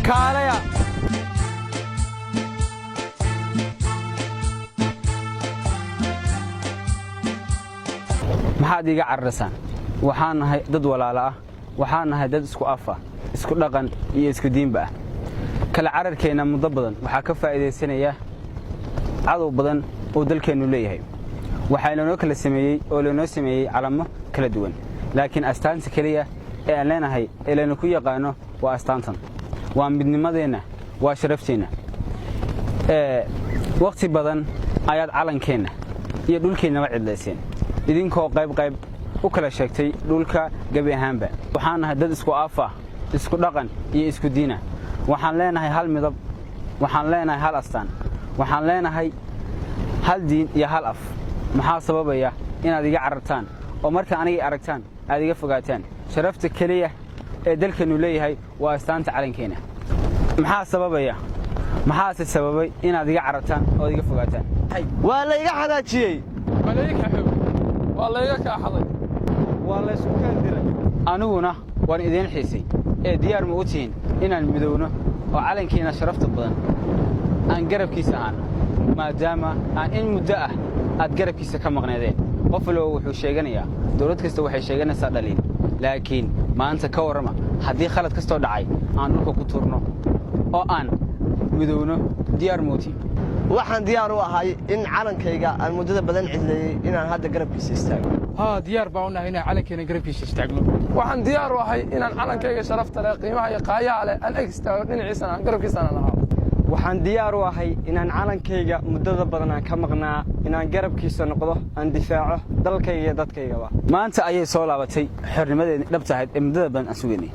kaalaya maxaad iga cararsan waxaan nahay dad walaalo ah waxaan nahay dad isku afa isku dhaqan iyo isku diinba ah kala cararkeena muddo badan waxa ka faa'iideysanaya cadow badan oo dalkeenu leeyahay waxayna noo kala sameeyay oo loo sameeyay calamo kala duwan laakiin astaanta kaliya ee aan leenahay ee ku yaqaano waa astaantan waa midnimadeena waa sharafteena waqti badan ayaad calankeena iyo dhulkeena cidlayseen idinkoo qayb u kala sheegtay dhulka gabi ahaanba waxaan nahay dad isku afa isku dhaqan iyo isku diina waxaan leenahay hal midab waxaan leenahay hal astaan waxaan leenahay hal diin iyo hal af maxaa sababaya inaad iga carartaan oo marka aniga aragtaan aad iga fogaataan sharafta kaliya ee dalkeenu leeyahay waa astaanta calankeena maxaa sababay inaad iga carartaan oo iga fogaataan waa la iga xadaajiyay waa la iga kaaxaday waa la isku kandiray aniguna waan idin xiisay ee diyaar ma u tihiin inaan midowno oo calankeena sharafta badan aan garabkiisa ahaan maadaama aan in muddo ah aad garabkiisa ka maqnaydeen qof walba wuxuu sheeganayaa dawlad kasta waxay sheeganaysaa dhaliin laakiin maanta ka warrama haddii khalad kastoo dhacay aan dhulka ku turno oo aan midowno diyaar mooti waxaan diyaar u ahay in calankayga aan muddada badan cidleeyay inaan hadda garabkiisa istaago diyaar baan u nahay inaan calankeena garabkiisa istaagno waxaan diyaar u ahay inaan calankayga sharafta leh qiimaha iyo qaayaha leh aan ag istaago dhinaciisana aan garabkiisana lahaa waxaan diyaar u ahay inaan calankayga muddada badan aan ka maqnaa inaan garabkiisa noqdo aan difaaco dalkayga iyo dadkaygaba maanta ayay soo laabatay xornimadeedii dhabta ahayd ee muddada badan aan sugaynay